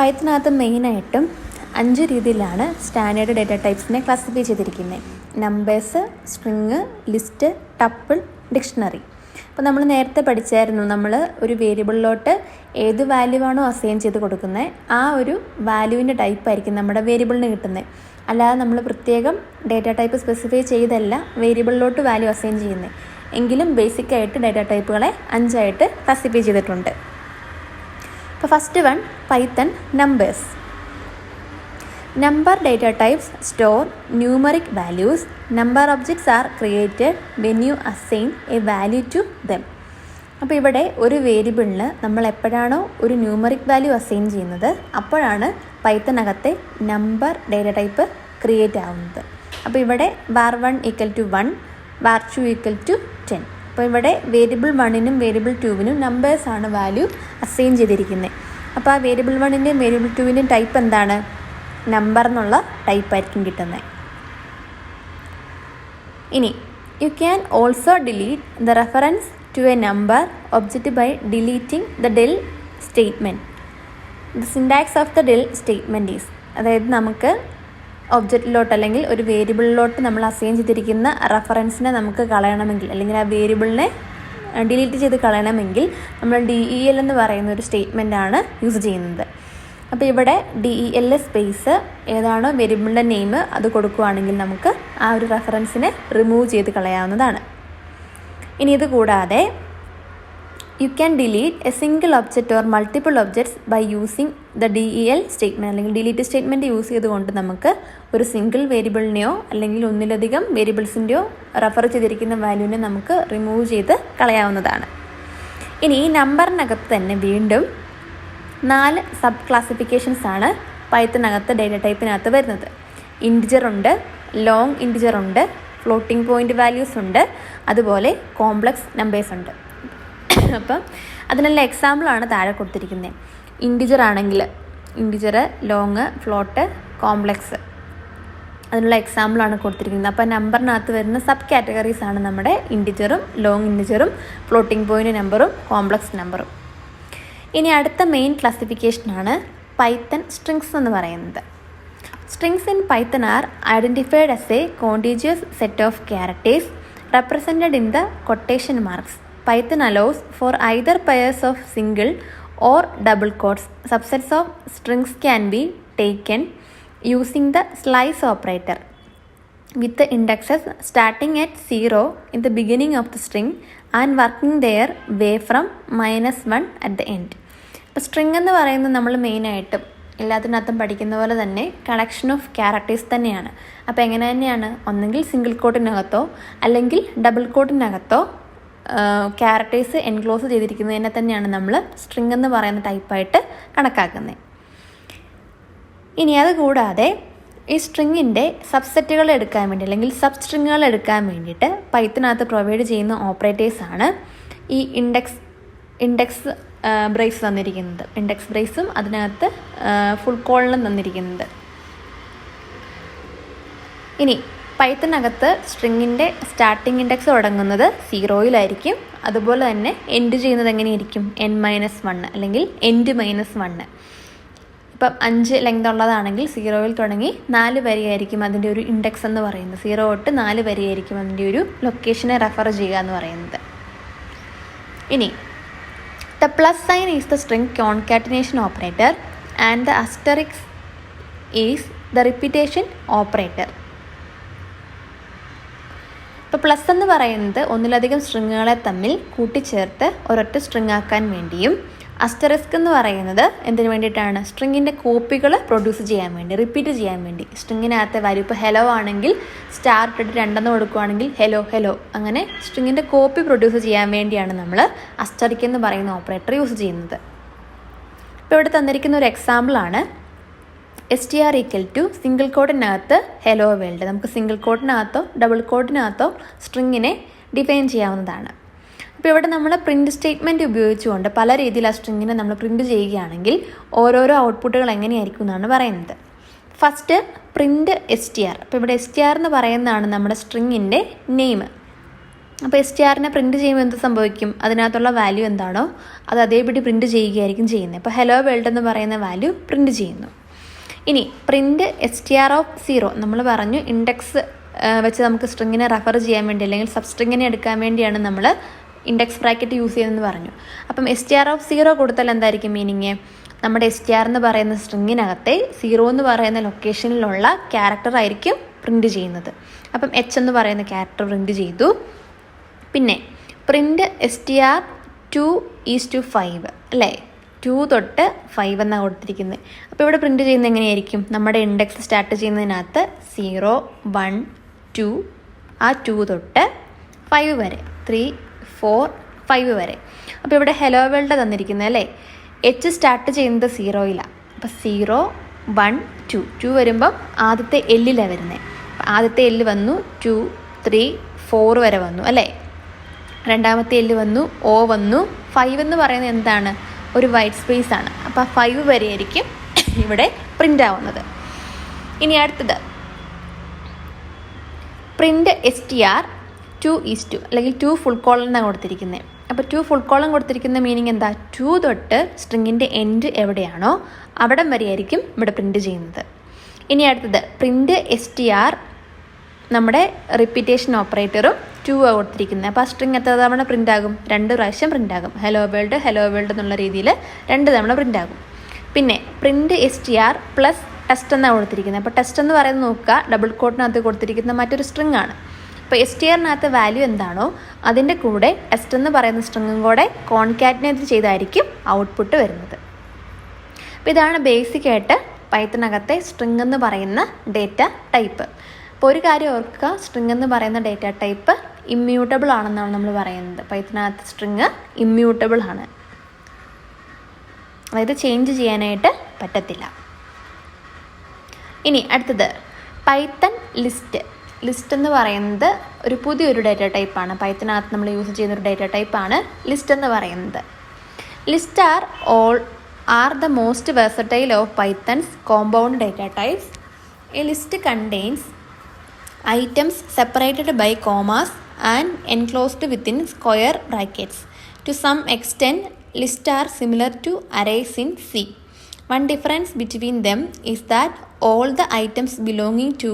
പൈത്തനകത്ത് മെയിനായിട്ടും 5 രീതിയിലാണ് standard data ടൈപ്സിനെ classify ചെയ്തിരിക്കുന്നത്. Numbers, string, list, tuple, dictionary. അപ്പോൾ നമ്മൾ നേരത്തെ പഠിച്ചായിരുന്നു, നമ്മൾ ഒരു വേരിയബിളിലോട്ട് ഏത് വാല്യൂ ആണോ അസൈൻ ചെയ്ത് കൊടുക്കുന്നത് ആ ഒരു വാല്യൂവിൻ്റെ ടൈപ്പായിരിക്കും നമ്മുടെ വേരിയബിളിന് കിട്ടുന്നത്. അല്ലാതെ നമ്മൾ പ്രത്യേകം ഡേറ്റ ടൈപ്പ് സ്പെസിഫൈ ചെയ്തല്ല വേരിയബിളിലോട്ട് വാല്യൂ അസൈൻ ചെയ്യുന്നത്. എങ്കിലും ബേസിക്കായിട്ട് ഡേറ്റ ടൈപ്പുകളെ 5 ആയിട്ട് ക്ലാസിഫൈ ചെയ്തിട്ടുണ്ട്. അപ്പോൾ first one, Python numbers. Number data types store numeric values. Number objects are created when you assign a value to them. അപ്പോൾ ഇവിടെ ഒരു വേരിയബിളിന് നമ്മൾ എപ്പോഴാണോ ഒരു ന്യൂമറിക് വാല്യൂ അസൈൻ ചെയ്യുന്നത് അപ്പോഴാണ് പൈത്തനകത്തെ നമ്പർ ഡേറ്റ ടൈപ്പ് ക്രിയേറ്റ് ആവുന്നത്. അപ്പോൾ ഇവിടെ var1 = 1, var2 = 10. അപ്പോൾ ഇവിടെ വേരിയബിൾ 1നും വേരിയബിൾ 2നും നമ്പേഴ്സാണ് വാല്യൂ അസൈൻ ചെയ്തിരിക്കുന്നത്. അപ്പോൾ ആ വേരിയബിൾ 1ൻ്റെയും വേരിയബിൾ 2ൻ്റെയും ടൈപ്പ് എന്താണ്? നമ്പർ എന്നുള്ള ടൈപ്പായിരിക്കും കിട്ടുന്നത്. ഇനി you can also delete the reference to a number object by deleting the del statement. The syntax of the del statement is, അതായത് നമുക്ക് ഒബ്ജക്റ്റിലോട്ട് അല്ലെങ്കിൽ ഒരു വേരിയബിളിലോട്ട് നമ്മൾ അസൈൻ ചെയ്തിരിക്കുന്ന റെഫറൻസിനെ നമുക്ക് കളയണമെങ്കിൽ, അല്ലെങ്കിൽ ആ വേരിയബിളിനെ ഡിലീറ്റ് ചെയ്ത് കളയണമെങ്കിൽ നമ്മൾ DEL എന്ന് പറയുന്ന ഒരു സ്റ്റേറ്റ്മെൻറ്റാണ് യൂസ് ചെയ്യുന്നത്. അപ്പോൾ ഇവിടെ DEL സ്പേസ് ഏതാണോ വേരിയബിളിൻ്റെ നെയിം അത് കൊടുക്കുകയാണെങ്കിൽ നമുക്ക് ആ ഒരു റെഫറൻസിനെ റിമൂവ് ചെയ്ത് കളയാവുന്നതാണ്. ഇനി ഇത് കൂടാതെ you can delete a single object or multiple objects by using the DEL statement, അല്ലെങ്കിൽ ഡിലീറ്റ് സ്റ്റേറ്റ്മെൻറ്റ് യൂസ് ചെയ്തുകൊണ്ട് നമുക്ക് ഒരു സിംഗിൾ വേരിയബിളിനെയോ അല്ലെങ്കിൽ ഒന്നിലധികം വേരിയബിൾസിൻ്റെയോ റെഫർ ചെയ്തിരിക്കുന്ന വാല്യൂവിനെ നമുക്ക് റിമൂവ് ചെയ്ത് കളയാവുന്നതാണ്. ഇനി ഈ നമ്പറിനകത്ത് തന്നെ വീണ്ടും 4 സബ് ക്ലാസിഫിക്കേഷൻസ് ആണ് പൈത്തനകത്ത് ഡേറ്റ ടൈപ്പിനകത്ത് വരുന്നത്. ഇൻറ്റിജർ ഉണ്ട്, ലോങ് ഇൻറ്റിജർ ഉണ്ട്, ഫ്ലോട്ടിംഗ് പോയിൻ്റ് വാല്യൂസ് ഉണ്ട്, അതുപോലെ കോംപ്ലക്സ് നമ്പേഴ്സ് ഉണ്ട്. അപ്പം അതിനെല്ലാം എക്സാമ്പിളാണ് താഴെ കൊടുത്തിരിക്കുന്നത്. ഇൻറ്റിജർ ആണെങ്കിൽ ഇൻറ്റിജർ, ലോങ്, ഫ്ലോട്ട്, കോംപ്ലക്സ്, അതിനുള്ള എക്സാമ്പിളാണ് കൊടുത്തിരിക്കുന്നത്. അപ്പോൾ നമ്പറിനകത്ത് വരുന്ന സബ് കാറ്റഗറീസ് ആണ് നമ്മുടെ ഇൻറ്റിജറും ലോങ് ഇൻറ്റിജറും ഫ്ലോട്ടിംഗ് പോയിൻ്റ് നമ്പറും കോംപ്ലക്സ് നമ്പറും. ഇനി അടുത്ത മെയിൻ ക്ലാസിഫിക്കേഷനാണ് പൈത്തൺ സ്ട്രിങ്സ് എന്ന് പറയുന്നത്. Strings in Python are identified as a contiguous set of characters represented in the quotation marks. Python allows for either pairs of single or double quotes. Subsets of strings can be taken using the slice operator with the indexes starting at 0 in the beginning of the string and working their way from -1 at the end. അപ്പോൾ string എന്ന് പറയുന്നത് നമ്മൾ മെയിനായിട്ടും എല്ലാത്തിനകത്തും പഠിക്കുന്ന പോലെ തന്നെ collection of characters തന്നെയാണ്. അപ്പോൾ എങ്ങനെ തന്നെയാണ്, ഒന്നെങ്കിൽ സിംഗിൾ കോട്ടിനകത്തോ അല്ലെങ്കിൽ ഡബിൾ കോട്ടിനകത്തോ ക്യാരക്ടേഴ്സ് എൻക്ലോസ് ചെയ്തിരിക്കുന്നതിനെ തന്നെയാണ് നമ്മൾ സ്ട്രിങ് എന്ന് പറയുന്ന ടൈപ്പായിട്ട് കണക്കാക്കുന്നത്. ഇനി അത് കൂടാതെ ഈ സ്ട്രിങ്ങിൻ്റെ സബ്സെറ്റുകൾ എടുക്കാൻ വേണ്ടി അല്ലെങ്കിൽ സബ് സ്ട്രിങ്ങുകൾ എടുക്കാൻ വേണ്ടിയിട്ട് പൈത്തനകത്ത് പ്രൊവൈഡ് ചെയ്യുന്ന ഓപ്പറേറ്റേഴ്സാണ് ഈ ഇൻഡെക്സ് ബ്രേസ് തന്നിരിക്കുന്നത്. ഇൻഡെക്സ് ബ്രേസും അതിനകത്ത് ഫുൾ കോളനും തന്നിരിക്കുന്നത്. ഇനി പൈത്തനകത്ത് സ്ട്രിങ്ങിൻ്റെ സ്റ്റാർട്ടിംഗ് ഇൻഡെക്സ് തുടങ്ങുന്നത് 0-ലായിരിക്കും. അതുപോലെ തന്നെ എൻഡ് ചെയ്യുന്നത് എങ്ങനെയായിരിക്കും? n-1 അല്ലെങ്കിൽ end-1. ഇപ്പം 5 ലെങ്ത് ഉള്ളതാണെങ്കിൽ 0-ൽ തുടങ്ങി 4 വരെയായിരിക്കും അതിൻ്റെ ഒരു ഇൻഡെക്സ് എന്ന് പറയുന്നത്. 0 തൊട്ട് 4 വരെയായിരിക്കും അതിൻ്റെ ഒരു ലൊക്കേഷനെ റെഫർ ചെയ്യുക എന്ന് പറയുന്നത്. ഇനി the plus sign is the string concatenation operator and the asterisk is the repetition operator. ഇപ്പോൾ പ്ലസ് എന്ന് പറയുന്നത് ഒന്നിലധികം സ്ട്രിങ്ങുകളെ തമ്മിൽ കൂട്ടിച്ചേർത്ത് ഒരൊറ്റ സ്ട്രിങ് ആക്കാൻ വേണ്ടിയും, അസ്റ്ററിസ്ക് എന്ന് പറയുന്നത് എന്തിനു വേണ്ടിയിട്ടാണ്? സ്ട്രിങ്ങിൻ്റെ കോപ്പികൾ പ്രൊഡ്യൂസ് ചെയ്യാൻ വേണ്ടി, റിപ്പീറ്റ് ചെയ്യാൻ വേണ്ടി. സ്ട്രിങ്ങിനകത്തെ വാല്യൂ ഇപ്പോൾ ഹെലോ ആണെങ്കിൽ സ്റ്റാർ ഇട്ടിട്ട് 2 കൊടുക്കുകയാണെങ്കിൽ ഹെലോ ഹെലോ, അങ്ങനെ സ്ട്രിങ്ങിൻ്റെ കോപ്പി പ്രൊഡ്യൂസ് ചെയ്യാൻ വേണ്ടിയാണ് നമ്മൾ അസ്റ്ററിക് എന്ന് പറയുന്ന ഓപ്പറേറ്റർ യൂസ് ചെയ്യുന്നത്. ഇപ്പോൾ ഇവിടെ തന്നിരിക്കുന്ന ഒരു എക്സാമ്പിളാണ് str = സിംഗിൾ കോഡിനകത്ത് ഹെലോ വേൾഡ്. നമുക്ക് സിംഗിൾ കോഡിനകത്തോ ഡബിൾ കോഡിനകത്തോ സ്ട്രിങ്ങിനെ ഡിഫൈൻ ചെയ്യാവുന്നതാണ്. അപ്പോൾ ഇവിടെ നമ്മൾ പ്രിൻറ്റ് സ്റ്റേറ്റ്മെൻറ്റ് ഉപയോഗിച്ചുകൊണ്ട് പല രീതിയിൽ ആ സ്ട്രിങ്ങിനെ നമ്മൾ പ്രിൻറ്റ് ചെയ്യുകയാണെങ്കിൽ ഓരോരോ ഔട്ട്പുട്ടുകൾ എങ്ങനെയായിരിക്കും എന്നാണ് പറയുന്നത്. First print str. അപ്പോൾ ഇവിടെ str എന്ന് പറയുന്നതാണ് നമ്മുടെ സ്ട്രിങ്ങിൻ്റെ നെയിം. അപ്പോൾ STRനെ പ്രിൻറ്റ് ചെയ്യുമ്പോൾ എന്ത് സംഭവിക്കും? അതിനകത്തുള്ള വാല്യൂ എന്താണോ അത് അതേപടി പ്രിൻറ്റ് ചെയ്യുകയായിരിക്കും ചെയ്യുന്നത്. ഇപ്പോൾ ഹലോ വേൾഡ് എന്ന് പറയുന്ന വാല്യൂ പ്രിൻറ്റ് ചെയ്യുന്നു. ഇനി പ്രിൻറ്റ് STR(0) നമ്മൾ പറഞ്ഞു ഇൻഡെക്സ് വെച്ച് നമുക്ക് സ്ട്രിങ്ങിനെ റെഫർ ചെയ്യാൻ വേണ്ടി അല്ലെങ്കിൽ സബ്സ്ട്രിങ്ങിനെ എടുക്കാൻ വേണ്ടിയാണ് നമ്മൾ ഇൻഡെക്സ് ബ്രാക്കറ്റ് യൂസ് ചെയ്യുന്നതെന്ന് പറഞ്ഞു. അപ്പം STR(0) കൊടുത്താൽ എന്തായിരിക്കും മീനിങ്? നമ്മുടെ STR എന്ന് പറയുന്ന സ്ട്രിങ്ങിനകത്തെ 0 എന്ന് പറയുന്ന ലൊക്കേഷനിലുള്ള ക്യാരക്ടർ ആയിരിക്കും പ്രിൻറ്റ് ചെയ്യുന്നത്. അപ്പം H എന്ന് പറയുന്ന ക്യാരക്ടർ പ്രിൻറ്റ് ചെയ്തു. പിന്നെ പ്രിൻറ്റ് STR(2:5) അല്ലേ, 2 തൊട്ട് 5 എന്നാണ് കൊടുത്തിരിക്കുന്നത്. അപ്പോൾ ഇവിടെ പ്രിൻറ്റ് ചെയ്യുന്നത് എങ്ങനെയായിരിക്കും? നമ്മുടെ ഇൻഡെക്സ് സ്റ്റാർട്ട് ചെയ്യുന്നതിനകത്ത് 0, 1, 2, ആ 2 തൊട്ട് 5 വരെ, 3, 4, 5 വരെ. അപ്പോൾ ഇവിടെ ഹലോ വേൾഡ് തന്നിരിക്കുന്നത് അല്ലേ, H സ്റ്റാർട്ട് ചെയ്യുന്നത് 0-ലാണ്. അപ്പോൾ 0, 1, 2 വരുമ്പം ആദ്യത്തെ Lലാണ് വരുന്നത്. ആദ്യത്തെ L വന്നു, 2, 3, 4 വരെ വന്നു അല്ലേ. രണ്ടാമത്തെ L വന്നു, O വന്നു. 5 എന്ന് പറയുന്നത് എന്താണ്? ഒരു വൈറ്റ് സ്പേസ് ആണ്. അപ്പോൾ 5 വരെ ആയിരിക്കും ഇവിടെ പ്രിൻ്റ് ആവുന്നത്. ഇനി അടുത്തത് പ്രിൻറ്റ് STR(2:2) അല്ലെങ്കിൽ 2 ഫുൾ കോളൻ എന്നാണ് കൊടുത്തിരിക്കുന്നത്. അപ്പോൾ 2 ഫുൾ കോളൻ കൊടുത്തിരിക്കുന്ന മീനിങ് എന്താ? 2 തൊട്ട് സ്ട്രിങ്ങിൻ്റെ എൻഡ് എവിടെയാണോ അവിടം വരെ ആയിരിക്കും ഇവിടെ പ്രിൻറ്റ് ചെയ്യുന്നത്. ഇനി അടുത്തത് പ്രിൻറ്റ് STR നമ്മുടെ റിപ്പീറ്റേഷൻ ഓപ്പറേറ്ററും 2 കൊടുത്തിരിക്കുന്നത്. അപ്പോൾ ആ സ്ട്രിങ് എത്ര തവണ പ്രിൻ്റ് ആകും? 2 പ്രാവശ്യം പ്രിൻ്റ് ആകും. ഹലോ വേൾഡ് എന്നുള്ള രീതിയിൽ 2 തവണ പ്രിൻ്റ് ആകും. പിന്നെ പ്രിൻറ്റ് STR പ്ലസ് ടെസ്റ്റ് എന്നാണ് കൊടുത്തിരിക്കുന്നത്. അപ്പോൾ ടെസ്റ്റ് എന്ന് പറയുന്നത് നോക്കുക, ഡബിൾ കോട്ടിനകത്ത് കൊടുത്തിരിക്കുന്ന മറ്റൊരു സ്ട്രിങ് ആണ്. അപ്പോൾ STRനകത്ത് വാല്യൂ എന്താണോ അതിൻ്റെ കൂടെ ടെസ്റ്റ് എന്ന് പറയുന്ന സ്ട്രിങ്ങും കൂടെ കോൺകാറ്റിനേറ്റ് ചെയ്തായിരിക്കും ഔട്ട്പുട്ട് വരുന്നത്. അപ്പോൾ ഇതാണ് ബേസിക്കായിട്ട് പൈത്തണിനകത്തെ സ്ട്രിങ് എന്ന് പറയുന്ന ഡേറ്റ ടൈപ്പ്. അപ്പോൾ ഒരു കാര്യം ഓർക്കുക, സ്ട്രിങ് എന്ന് പറയുന്ന ഡേറ്റ ടൈപ്പ് ഇമ്മ്യൂട്ടബിൾ ആണെന്നാണ് നമ്മൾ പറയുന്നത്. പൈത്തണിനകത്ത് സ്ട്രിങ് ഇമ്മ്യൂട്ടബിൾ ആണ്, അതായത് ചേഞ്ച് ചെയ്യാനായിട്ട് പറ്റത്തില്ല. ഇനി അടുത്തത് പൈത്തൺ ലിസ്റ്റ് എന്ന് പറയുന്നത് ഒരു പുതിയൊരു ഡേറ്റ ടൈപ്പാണ്. പൈത്തണിനകത്ത് നമ്മൾ യൂസ് ചെയ്യുന്നൊരു ഡേറ്റ ടൈപ്പാണ് ലിസ്റ്റ് എന്ന് പറയുന്നത്. Lists are the most versatile of Python's compound data types. A list contains items separated by commas and enclosed within square brackets. To some extent, lists are similar to arrays in C. One difference between them is that all the items belonging to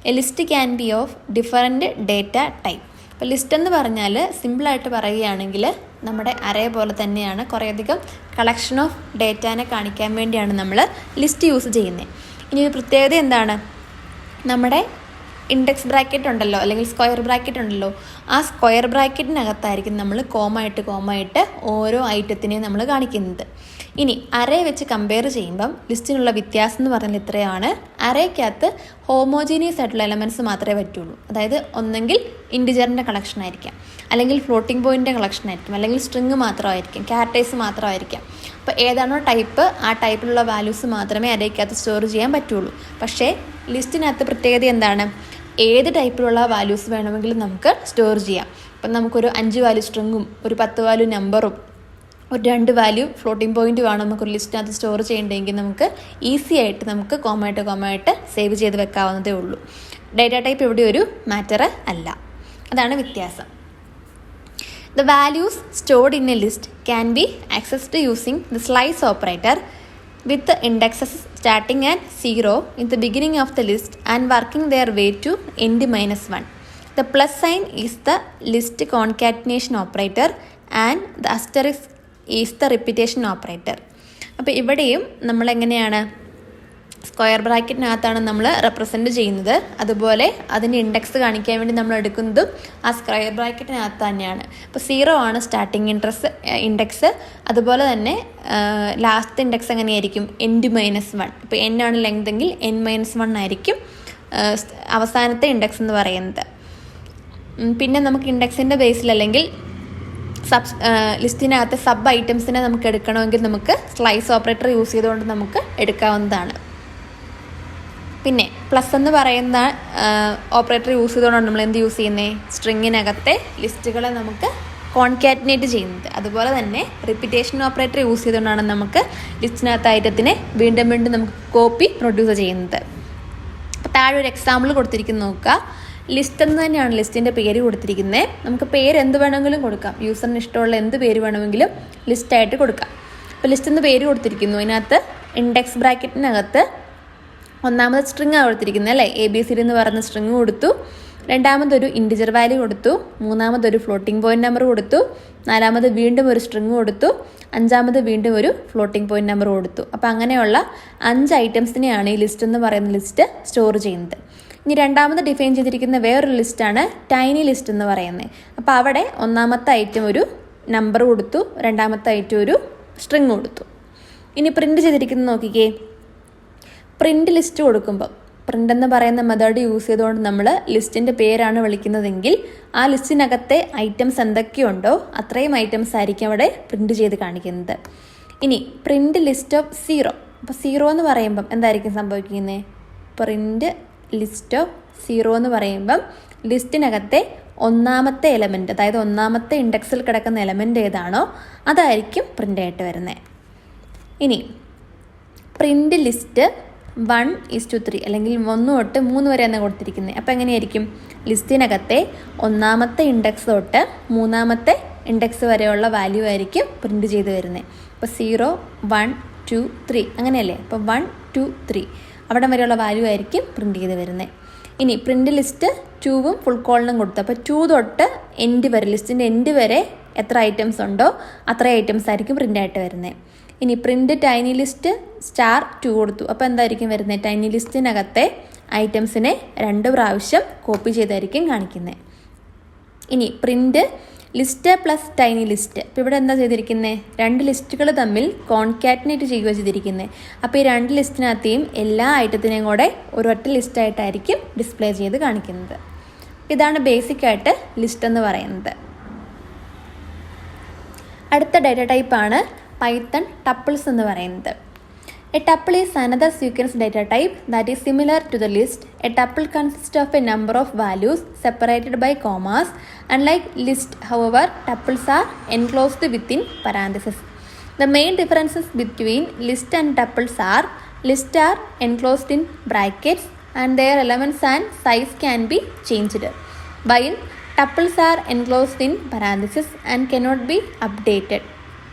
a list can be of different data type. അപ്പോൾ list എന്ന് പറഞ്ഞാൽ സിമ്പിളായിട്ട് പറയുകയാണെങ്കിൽ നമ്മുടെ array പോലെ തന്നെയാണ്. കുറേയധികം collection of ഡേറ്റാനെ കാണിക്കാൻ വേണ്ടിയാണ് നമ്മൾ ലിസ്റ്റ് യൂസ് ചെയ്യുന്നത്. ഇനി ഒരു പ്രത്യേകത എന്താണ്? നമ്മുടെ ഇൻഡെക്സ് ബ്രാക്കറ്റ് ഉണ്ടല്ലോ അല്ലെങ്കിൽ സ്ക്വയർ ബ്രാക്കറ്റ് ഉണ്ടല്ലോ, ആ സ്ക്വയർ ബ്രാക്കറ്റിനകത്തായിരിക്കും നമ്മൾ കോമായിട്ട് ഓരോ ഐറ്റത്തിനെയും നമ്മൾ കാണിക്കുന്നത്. ഇനി അറേ വെച്ച് കമ്പയർ ചെയ്യുമ്പം ലിസ്റ്റിനുള്ള വ്യത്യാസം എന്ന് പറഞ്ഞാൽ ഇത്രയാണ്. അറേക്കകത്ത് ഹോമോജീനിയസ് ആയിട്ടുള്ള എലമെൻറ്റ്സ് മാത്രമേ പറ്റുള്ളൂ. അതായത് ഒന്നെങ്കിൽ ഇൻഡിജറിൻ്റെ കളക്ഷൻ ആയിരിക്കാം, അല്ലെങ്കിൽ ഫ്ലോട്ടിംഗ് പോയിൻ്റിൻ്റെ കളക്ഷൻ ആയിരിക്കും, അല്ലെങ്കിൽ സ്ട്രിങ് മാത്രമായിരിക്കും, ക്യാരക്ടേഴ്സ് മാത്രമായിരിക്കാം. അപ്പോൾ ഏതാണോ ടൈപ്പ് ആ ടൈപ്പിലുള്ള വാല്യൂസ് മാത്രമേ അറേക്കകത്ത് സ്റ്റോർ ചെയ്യാൻ പറ്റുള്ളൂ. പക്ഷേ ലിസ്റ്റിനകത്ത് പ്രത്യേകത എന്താണ്? ഏത് ടൈപ്പിലുള്ള വാല്യൂസ് വേണമെങ്കിലും നമുക്ക് സ്റ്റോർ ചെയ്യാം. അപ്പം നമുക്കൊരു 5 വാല്യൂ സ്ട്രിങ്ങും ഒരു 10 വാല്യൂ നമ്പറും ഒരു 2 വാല്യൂ ഫ്ലോട്ടിംഗ് പോയിൻ്റ് വേണം നമുക്കൊരു ലിസ്റ്റിനകത്ത് സ്റ്റോർ ചെയ്യേണ്ടെങ്കിൽ നമുക്ക് ഈസി ആയിട്ട് നമുക്ക് കോമായിട്ട് സേവ് ചെയ്ത് വെക്കാവുന്നതേ ഉള്ളൂ. ഡേറ്റ ടൈപ്പ് ഇവിടെ ഒരു മാറ്റർ അല്ല. അതാണ് വ്യത്യാസം. The values stored in a list can be accessed using the slice operator with the indexes starting at 0 in the beginning of the list and working their way to end -1. The plus sign is the list concatenation operator and the asterisk is the repetition operator. അപ്പോൾ ഇവിടെയും നമ്മളെങ്ങനെയാണ് square ബ്രാക്കറ്റിനകത്താണ് നമ്മൾ represent ചെയ്യുന്നത്. അതുപോലെ അതിൻ്റെ index കാണിക്കാൻ വേണ്ടി നമ്മൾ എടുക്കുന്നതും ആ സ്ക്വയർ ബ്രാക്കറ്റിനകത്ത് തന്നെയാണ്. ഇപ്പോൾ 0 ആണ് സ്റ്റാർട്ടിങ് ഇൻഡെക്സ്. അതുപോലെ തന്നെ ലാസ്റ്റ് ഇൻഡെക്സ് എങ്ങനെയായിരിക്കും? n-1. ഇപ്പോൾ n ആണ് ലെങ്ത് എങ്കിൽ n-1 ആയിരിക്കും അവസാനത്തെ ഇൻഡെക്സ് എന്ന് പറയുന്നത്. പിന്നെ നമുക്ക് ഇൻഡെക്സിൻ്റെ ബേസിൽ അല്ലെങ്കിൽ ലിസ്റ്റിനകത്ത് സബ് ഐറ്റംസിനെ നമുക്ക് എടുക്കണമെങ്കിൽ നമുക്ക് സ്ലൈസ് ഓപ്പറേറ്റർ യൂസ് ചെയ്തുകൊണ്ട് നമുക്ക് എടുക്കാവുന്നതാണ്. പിന്നെ പ്ലസ് എന്ന് പറയുന്ന ഓപ്പറേറ്റർ യൂസ് ചെയ്തുകൊണ്ടാണ് നമ്മൾ എന്ത് യൂസ് ചെയ്യുന്നത്? സ്ട്രിങ്ങിനകത്തെ ലിസ്റ്റുകളെ നമുക്ക് കോൺകാറ്റിനേറ്റ് ചെയ്യുന്നത്. അതുപോലെ തന്നെ റിപ്പീറ്റേഷൻ ഓപ്പറേറ്റർ യൂസ് ചെയ്തുകൊണ്ടാണ് നമുക്ക് ലിസ്റ്റിനകത്ത് ഐറ്റത്തിനെ വീണ്ടും നമുക്ക് കോപ്പി പ്രൊഡ്യൂസ് ചെയ്യുന്നത്. അപ്പോൾ താഴെ ഒരു എക്സാമ്പിൾ കൊടുത്തിരിക്കുന്നു നോക്കുക. ലിസ്റ്റ് എന്ന് തന്നെയാണ് ലിസ്റ്റിൻ്റെ പേര് കൊടുത്തിരിക്കുന്നത്. നമുക്ക് പേര് എന്ത് വേണമെങ്കിലും കൊടുക്കാം, യൂസറിന് ഇഷ്ടമുള്ള എന്ത് പേര് വേണമെങ്കിലും ലിസ്റ്റായിട്ട് കൊടുക്കാം. അപ്പോൾ ലിസ്റ്റ് എന്ന് പേര് കൊടുത്തിരിക്കുന്നു. അതിനകത്ത് ഇൻഡെക്സ് ബ്രാക്കറ്റിനകത്ത് ഒന്നാമത് സ്ട്രിങ് ആണ് കൊടുത്തിരിക്കുന്നത് അല്ലേ, ABCD എന്ന് പറയുന്ന സ്ട്രിങ് കൊടുത്തു, രണ്ടാമതൊരു ഇൻറ്റിജർ വാല്യൂ കൊടുത്തു, മൂന്നാമതൊരു ഫ്ലോട്ടിംഗ് പോയിന്റ് നമ്പർ കൊടുത്തു, നാലാമത് വീണ്ടും ഒരു സ്ട്രിങ് കൊടുത്തു, അഞ്ചാമത് വീണ്ടും ഒരു ഫ്ലോട്ടിംഗ് പോയിന്റ് നമ്പർ കൊടുത്തു. അപ്പോൾ അങ്ങനെയുള്ള 5 ഐറ്റംസിനെയാണ് ഈ ലിസ്റ്റ് എന്ന് പറയുന്ന ലിസ്റ്റ് സ്റ്റോർ ചെയ്യുന്നത്. ഇനി രണ്ടാമത് ഡിഫൈൻ ചെയ്തിരിക്കുന്ന വേറൊരു ലിസ്റ്റാണ് ടൈനി ലിസ്റ്റ് എന്ന് പറയുന്നത്. അപ്പോൾ അവിടെ ഒന്നാമത്തെ ഐറ്റം ഒരു നമ്പർ കൊടുത്തു, രണ്ടാമത്തെ ഐറ്റം ഒരു സ്ട്രിങ് കൊടുത്തു. ഇനി പ്രിൻ്റ് ചെയ്തിരിക്കുന്നത് നോക്കിക്കേ. പ്രിൻ്റ് ലിസ്റ്റ് കൊടുക്കുമ്പോൾ പ്രിൻ്റ് എന്ന് പറയുന്ന മെത്തേഡ് യൂസ് ചെയ്തുകൊണ്ട് നമ്മൾ ലിസ്റ്റിൻ്റെ പേരാണ് വിളിക്കുന്നതെങ്കിൽ ആ ലിസ്റ്റിനകത്തെ ഐറ്റംസ് എന്തൊക്കെയുണ്ടോ അത്രയും ഐറ്റംസ് ആയിരിക്കും അവിടെ പ്രിൻ്റ് ചെയ്ത് കാണിക്കുന്നത്. ഇനി പ്രിൻ്റ് ലിസ്റ്റ് ഓഫ് 0. അപ്പോൾ 0 എന്ന് പറയുമ്പം എന്തായിരിക്കും സംഭവിക്കുന്നത്? പ്രിൻ്റ് ലിസ്റ്റ് ഓഫ് 0 എന്ന് പറയുമ്പം ലിസ്റ്റിനകത്തെ ഒന്നാമത്തെ എലമെൻറ്റ്, അതായത് ഒന്നാമത്തെ ഇൻഡെക്സിൽ കിടക്കുന്ന എലമെൻറ്റ് ഏതാണോ അതായിരിക്കും പ്രിൻ്റായിട്ട് വരുന്നത്. ഇനി പ്രിൻ്റ് ലിസ്റ്റ് 1:3 അല്ലെങ്കിൽ 1 തൊട്ട് 3 വരെ എന്നാണ് കൊടുത്തിരിക്കുന്നത്. അപ്പോൾ എങ്ങനെയായിരിക്കും? ലിസ്റ്റിനകത്തെ ഒന്നാമത്തെ ഇൻഡെക്സ് തൊട്ട് മൂന്നാമത്തെ ഇൻഡെക്സ് വരെയുള്ള വാല്യൂ ആയിരിക്കും പ്രിൻ്റ് ചെയ്ത് വരുന്നത്. അപ്പോൾ 0, 1, 2, 3 അങ്ങനെയല്ലേ? അപ്പോൾ 1, 2, 3 അവിടെ വരെയുള്ള വാല്യൂ ആയിരിക്കും പ്രിൻ്റ് ചെയ്ത് വരുന്നത്. ഇനി പ്രിൻ്റ് ലിസ്റ്റ് 2ഉം ഫുൾ കോളനും കൊടുത്തു. അപ്പോൾ 2 തൊട്ട് എൻഡ് വരെ, ലിസ്റ്റിൻ്റെ എൻഡ് വരെ എത്ര ഐറ്റംസ് ഉണ്ടോ അത്ര ഐറ്റംസ് ആയിരിക്കും പ്രിൻ്റായിട്ട് വരുന്നത്. ഇനി പ്രിൻ്റ് ടൈനി ലിസ്റ്റ് *2 കൊടുത്തു. അപ്പോൾ എന്തായിരിക്കും വരുന്നത്? ടൈനി ലിസ്റ്റിനകത്തെ ഐറ്റംസിനെ 2 പ്രാവശ്യം കോപ്പി ചെയ്തായിരിക്കും കാണിക്കുന്നത്. ഇനി print list plus tiny list. അപ്പോൾ ഇവിടെ എന്താ ചെയ്തിരിക്കുന്നത്? 2 ലിസ്റ്റുകൾ തമ്മിൽ കോൺകാറ്റിനേറ്റ് ചെയ്യുക ചെയ്തിരിക്കുന്നത്. അപ്പോൾ ഈ 2 ലിസ്റ്റിനകത്തെയും എല്ലാ ഐറ്റത്തിനെയും കൂടെ ഒരൊറ്റ ലിസ്റ്റായിട്ടായിരിക്കും ഡിസ്പ്ലേ ചെയ്ത് കാണിക്കുന്നത്. ഇതാണ് ബേസിക്കായിട്ട് ലിസ്റ്റ് എന്ന് പറയുന്നത്. അടുത്ത ഡാറ്റ ടൈപ്പാണ് പൈത്തൺ ടപ്പിൾസ് എന്ന് പറയുന്നത്. A tuple is another sequence data type that is similar to the list. A tuple consists of a number of values separated by commas. Unlike list, however, tuples are enclosed within parentheses. The main differences between list and tuples are: list are enclosed in brackets and their elements and size can be changed, while tuples are enclosed in parentheses and cannot be updated.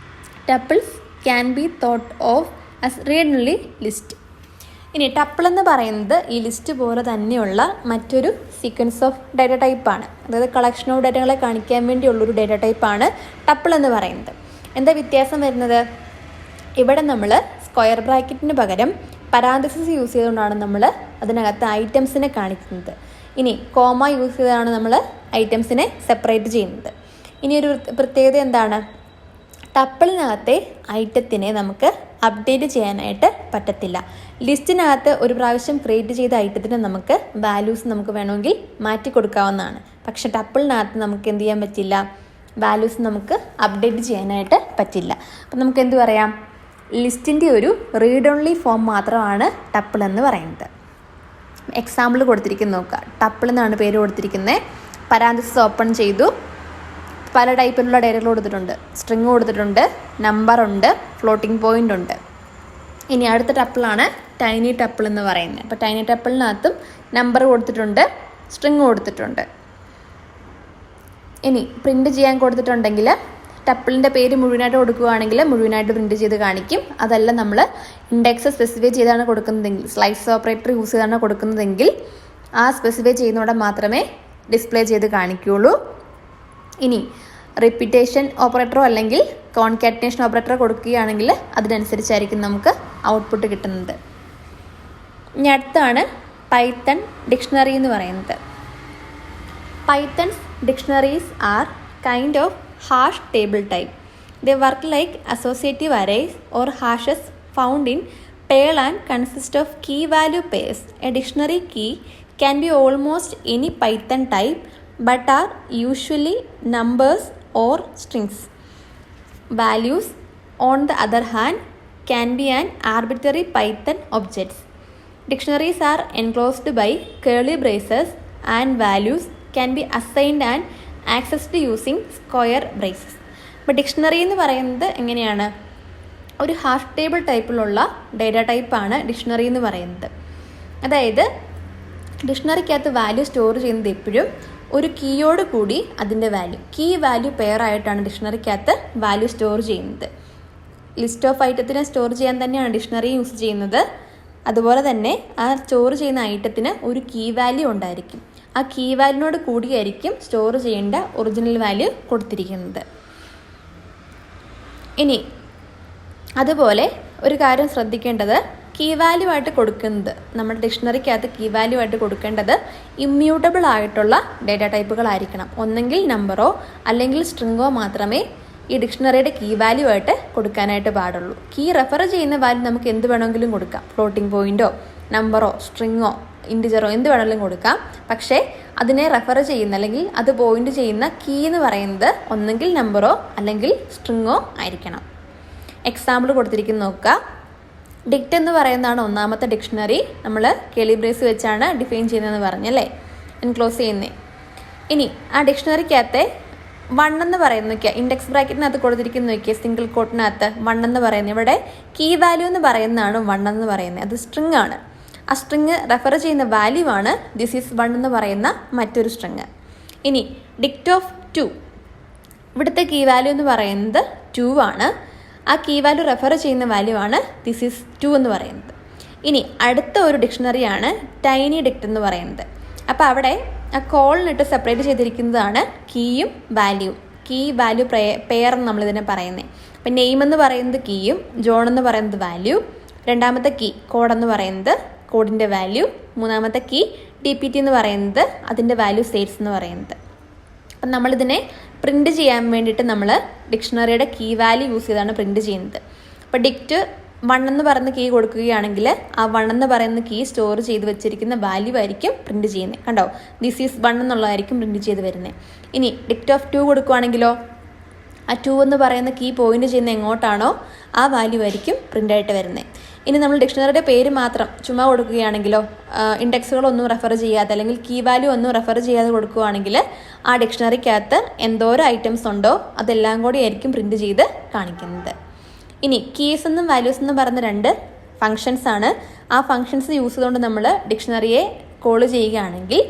Tuples can be thought of as read-only list. ഇനി tuple എന്ന് പറയുന്നത് ഈ list പോലെ തന്നെയുള്ള മറ്റൊരു sequence of data ടൈപ്പാണ്. അതായത് collection of ഡാറ്റകളെ കാണിക്കാൻ വേണ്ടിയുള്ളൊരു ഡാറ്റ ടൈപ്പാണ് ടപ്പിൾ എന്ന് പറയുന്നത്. എന്താ വ്യത്യാസം വരുന്നത്? ഇവിടെ നമ്മൾ സ്ക്വയർ ബ്രാക്കറ്റിന് പകരം പരാന്തസിസ് യൂസ് ചെയ്തുകൊണ്ടാണ് നമ്മൾ അതിനകത്ത് ഐറ്റംസിനെ കാണിക്കുന്നത്. ഇനി കോമ യൂസ് ചെയ്താണ് നമ്മൾ ഐറ്റംസിനെ സെപ്പറേറ്റ് ചെയ്യുന്നത്. ഇനി ഒരു പ്രത്യേകത എന്താണ്? ടപ്പിളിനകത്തെ ഐറ്റത്തിനെ നമുക്ക് അപ്ഡേറ്റ് ചെയ്യാനായിട്ട് പറ്റത്തില്ല. ലിസ്റ്റിനകത്ത് ഒരു പ്രാവശ്യം ക്രിയേറ്റ് ചെയ്ത ഐറ്റത്തിന് നമുക്ക് വാല്യൂസ് നമുക്ക് വേണമെങ്കിൽ മാറ്റി കൊടുക്കാവുന്നതാണ്. പക്ഷെ ടപ്പിളിനകത്ത് നമുക്ക് എന്ത് ചെയ്യാൻ പറ്റില്ല? വാല്യൂസ് നമുക്ക് അപ്ഡേറ്റ് ചെയ്യാനായിട്ട് പറ്റില്ല. അപ്പം നമുക്ക് എന്ത് പറയാം? ലിസ്റ്റിൻ്റെ ഒരു റീഡ് ഓൺലി ഫോം മാത്രമാണ് ടപ്പിൾ എന്ന് പറയുന്നത്. എക്സാമ്പിൾ കൊടുത്തിരിക്കുന്നത് നോക്കുക. ടപ്പിൾ എന്നാണ് പേര് കൊടുത്തിരിക്കുന്നത്. പരാന്തസിസ് ഓപ്പൺ ചെയ്തു. പല ടൈപ്പിലുള്ള ഡേറ്റകൾ കൊടുത്തിട്ടുണ്ട്. സ്ട്രിങ് കൊടുത്തിട്ടുണ്ട്, നമ്പറുണ്ട്, ഫ്ലോട്ടിംഗ് പോയിൻ്റ് ഉണ്ട്. ഇനി അടുത്ത ടപ്പിളാണ് ടൈനി ടപ്പിൾ എന്ന് പറയുന്നത്. അപ്പോൾ ടൈനി ടപ്പിളിനകത്തും നമ്പർ കൊടുത്തിട്ടുണ്ട്, സ്ട്രിങ് കൊടുത്തിട്ടുണ്ട്. ഇനി പ്രിൻ്റ് ചെയ്യാൻ കൊടുത്തിട്ടുണ്ടെങ്കിൽ ടപ്പിളിൻ്റെ പേര് മുഴുവനായിട്ട് കൊടുക്കുകയാണെങ്കിൽ മുഴുവനായിട്ട് പ്രിൻ്റ് ചെയ്ത് കാണിക്കും. അതല്ല നമ്മൾ ഇൻഡെക്സ് സ്പെസിഫൈ ചെയ്താണ് കൊടുക്കുന്നതെങ്കിൽ, സ്ലൈസ് ഓപ്പറേറ്റർ യൂസ് ചെയ്താണ് കൊടുക്കുന്നതെങ്കിൽ ആ സ്പെസിഫൈ ചെയ്യുന്നതോടെ മാത്രമേ ഡിസ്പ്ലേ ചെയ്ത് കാണിക്കുകയുള്ളൂ. ഇനി റിപ്പീറ്റേഷൻ ഓപ്പറേറ്ററോ അല്ലെങ്കിൽ കോൺകാറ്റിനേഷൻ ഓപ്പറേറ്ററോ കൊടുക്കുകയാണെങ്കിൽ അതിനനുസരിച്ചായിരിക്കും നമുക്ക് ഔട്ട്പുട്ട് കിട്ടുന്നത്. ഇനി അടുത്താണ് പൈത്തൺ ഡിക്ഷണറി എന്ന് പറയുന്നത്. Python's dictionaries are kind of hash table type. They work like associative arrays or hashes found in Perl and consist of key value pairs. A dictionary key can be almost any Python type but are usually numbers or strings. Values, on the other hand, can be an arbitrary Python objects. Dictionaries are enclosed by curly braces and values can be assigned and accessed using square braces. അപ്പോൾ dictionary എന്ന് പറയുന്നത് എങ്ങനെയാണ്? ഒരു hash table ടൈപ്പിലുള്ള data ടൈപ്പാണ് dictionary എന്ന് പറയുന്നത്. അതായത് ഡിക്ഷണറിക്കകത്ത് വാല്യൂ സ്റ്റോർ ചെയ്യുന്നത് എപ്പോഴും ഒരു കീയോട് കൂടി അതിൻ്റെ കീ വാല്യൂ പെയർ ആയിട്ടാണ് ഡിക്ഷണറിക്കകത്ത് വാല്യൂ സ്റ്റോർ ചെയ്യുന്നത്. ലിസ്റ്റ് ഓഫ് ഐറ്റത്തിനെ സ്റ്റോർ ചെയ്യാൻ തന്നെയാണ് ഡിക്ഷണറി യൂസ് ചെയ്യുന്നത്. അതുപോലെ തന്നെ ആ സ്റ്റോർ ചെയ്യുന്ന ഐറ്റത്തിന് ഒരു കീ വാല്യൂ ഉണ്ടായിരിക്കും. ആ കീ വാല്യൂനോട് കൂടിയായിരിക്കും സ്റ്റോർ ചെയ്യേണ്ട ഒറിജിനൽ വാല്യൂ കൊടുത്തിരിക്കുന്നത്. ഇനി അതുപോലെ ഒരു കാര്യം ശ്രദ്ധിക്കേണ്ടത്, കീ വാല്യൂ ആയിട്ട് കൊടുക്കുന്നത്, നമ്മുടെ ഡിക്ഷണറിക്കകത്ത് കീ വാല്യൂ ആയിട്ട് കൊടുക്കേണ്ടത് ഇമ്മ്യൂട്ടബിൾ ആയിട്ടുള്ള ഡേറ്റ ടൈപ്പുകളായിരിക്കണം. ഒന്നെങ്കിൽ നമ്പറോ അല്ലെങ്കിൽ സ്ട്രിങ്ങോ മാത്രമേ ഈ ഡിക്ഷണറിയുടെ കീ വാല്യൂ ആയിട്ട് കൊടുക്കാനായിട്ട് പാടുള്ളൂ. കീ റെഫർ ചെയ്യുന്ന വാല്യൂ നമുക്ക് എന്ത് വേണമെങ്കിലും കൊടുക്കാം. ഫ്ലോട്ടിംഗ് പോയിന്റോ നമ്പറോ സ്ട്രിങ്ങോ ഇൻറ്റിജറോ എന്ത് വേണമെങ്കിലും കൊടുക്കാം. പക്ഷേ അതിനെ റെഫർ ചെയ്യുന്ന അല്ലെങ്കിൽ അത് പോയിന്റ് ചെയ്യുന്ന കീ എന്ന് പറയുന്നത് ഒന്നെങ്കിൽ നമ്പറോ അല്ലെങ്കിൽ സ്ട്രിങ്ങോ ആയിരിക്കണം. എക്സാമ്പിൾ കൊടുത്തിരിക്കുന്നത് നോക്കുക. ഡിക്റ്റ് എന്ന് പറയുന്നതാണ് ഒന്നാമത്തെ ഡിക്ഷണറി. നമ്മൾ കേളി ബ്രേസ് വെച്ചാണ് ഡിഫൈൻ ചെയ്യുന്നതെന്ന് പറഞ്ഞല്ലേ, എൻക്ലോസ് ചെയ്യുന്നേ. ഇനി ആ ഡിക്ഷണറിക്കകത്തെ 1 എന്ന് പറയുന്നത് നോക്കിയാൽ, ഇൻഡെക്സ് ബ്രാക്കറ്റിനകത്ത് കൊടുത്തിരിക്കുന്ന നോക്കിയാൽ, സിംഗിൾ കോട്ടിനകത്ത് 1 എന്ന് പറയുന്നത്, ഇവിടെ കീ വാല്യൂ എന്ന് പറയുന്നതാണ് 1 എന്ന് പറയുന്നത്. അത് സ്ട്രിങ് ആണ്. ആ സ്ട്രിങ് റെഫർ ചെയ്യുന്ന വാല്യൂ ആണ് ദിസ് ഈസ് 1 എന്ന് പറയുന്ന മറ്റൊരു സ്ട്രിങ്. ഇനി ഡിക്റ്റ് ഓഫ് 2, ഇവിടുത്തെ കീ വാല്യൂ എന്ന് പറയുന്നത് 2 ആണ്. ആ കീ വാല്യൂ റെഫർ ചെയ്യുന്ന വാല്യൂ ആണ് ദിസ് ഈസ് 2 എന്ന് പറയുന്നത്. ഇനി അടുത്ത ഒരു ഡിക്ഷണറിയാണ് ടൈനി ഡിക്റ്റ് എന്ന് പറയുന്നത്. അപ്പോൾ അവിടെ ആ കോളിനിട്ട് സെപ്പറേറ്റ് ചെയ്തിരിക്കുന്നതാണ് കീയും വാല്യൂ. കീ വാല്യൂ പെയർ എന്ന് നമ്മളിതിനെ പറയുന്നത്. അപ്പം നെയിം എന്ന് പറയുന്നത് കീയും ജോൺ എന്ന് പറയുന്നത് വാല്യൂ, രണ്ടാമത്തെ കീ കോഡ് എന്ന് പറയുന്നത് കോഡിൻ്റെ വാല്യൂ, മൂന്നാമത്തെ കീ DPT എന്ന് പറയുന്നത് അതിൻ്റെ വാല്യൂ സ്റ്റേറ്റ്സ് എന്ന് പറയുന്നത്. അപ്പം നമ്മളിതിനെ പ്രിൻറ്റ് ചെയ്യാൻ വേണ്ടിയിട്ട് നമ്മൾ ഡിക്ഷണറിയുടെ കീ വാല്യൂ യൂസ് ചെയ്താണ് പ്രിൻറ്റ് ചെയ്യുന്നത്. അപ്പോൾ ഡിക്റ്റ് 1 എന്ന് പറയുന്ന കീ കൊടുക്കുകയാണെങ്കിൽ ആ 1 എന്ന് പറയുന്ന കീ സ്റ്റോർ ചെയ്ത് വെച്ചിരിക്കുന്ന വാല്യൂ ആയിരിക്കും പ്രിൻറ്റ് ചെയ്യുന്നത്. കണ്ടോ, ദിസ് ഈസ് 1 എന്നുള്ളതായിരിക്കും പ്രിൻറ്റ് ചെയ്ത് വരുന്നത്. ഇനി ഡിക്റ്റ് ഓഫ് 2 കൊടുക്കുകയാണെങ്കിലോ ആ 2 എന്ന് പറയുന്ന കീ പോയിന്റ് ചെയ്യുന്ന എങ്ങോട്ടാണോ ആ വാല്യൂ ആയിരിക്കും പ്രിൻ്റായിട്ട് വരുന്നത്. ഇനി നമ്മൾ ഡിക്ഷണറിയുടെ പേര് മാത്രം ചുമ്മാ കൊടുക്കുകയാണെങ്കിലോ, ഇൻഡെക്സുകളൊന്നും റെഫർ ചെയ്യാതെ അല്ലെങ്കിൽ കീ വാല്യൂ ഒന്നും റെഫർ ചെയ്യാതെ കൊടുക്കുകയാണെങ്കിൽ ആ ഡിക്ഷണറിക്കകത്ത് എന്തോരം ഐറ്റംസ് ഉണ്ടോ അതെല്ലാം കൂടി ആയിരിക്കും പ്രിൻറ്റ് ചെയ്ത് കാണിക്കുന്നത്. ഇനി കീസ് എന്നും വാല്യൂസ് എന്നും പറഞ്ഞ 2 ഫങ്ഷൻസ് ആണ്. ആ ഫങ്ഷൻസ് യൂസ് ചെയ്തുകൊണ്ട് നമ്മൾ ഡിക്ഷണറിയെ കോൾ ചെയ്യുകയാണെങ്കിൽ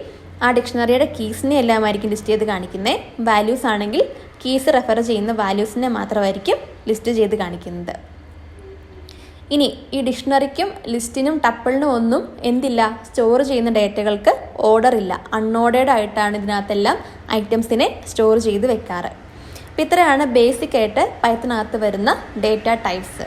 ആ ഡിക്ഷണറിയുടെ കീസിനെ എല്ലാമായിരിക്കും ലിസ്റ്റ് ചെയ്ത് കാണിക്കുന്നത്. വാല്യൂസ് ആണെങ്കിൽ കീസ് റെഫർ ചെയ്യുന്ന വാല്യൂസിനെ മാത്രമായിരിക്കും ലിസ്റ്റ് ചെയ്ത് കാണിക്കുന്നത്. ഇനി ഈ ഡിക്ഷണറിക്കും ലിസ്റ്റിനും ടപ്പിളിനും ഒന്നും എന്തില്ല, സ്റ്റോർ ചെയ്യുന്ന ഡേറ്റകൾക്ക് ഓർഡർ ഇല്ല. അൺഓർഡേഡ് ആയിട്ടാണ് ഇതിനകത്തെല്ലാം ഐറ്റംസിനെ സ്റ്റോർ ചെയ്ത് വെക്കാറ്. അപ്പോൾ ഇത്രയാണ് ബേസിക് ആയിട്ട് പൈത്തണിനകത്ത് വരുന്ന ഡേറ്റ ടൈപ്സ്.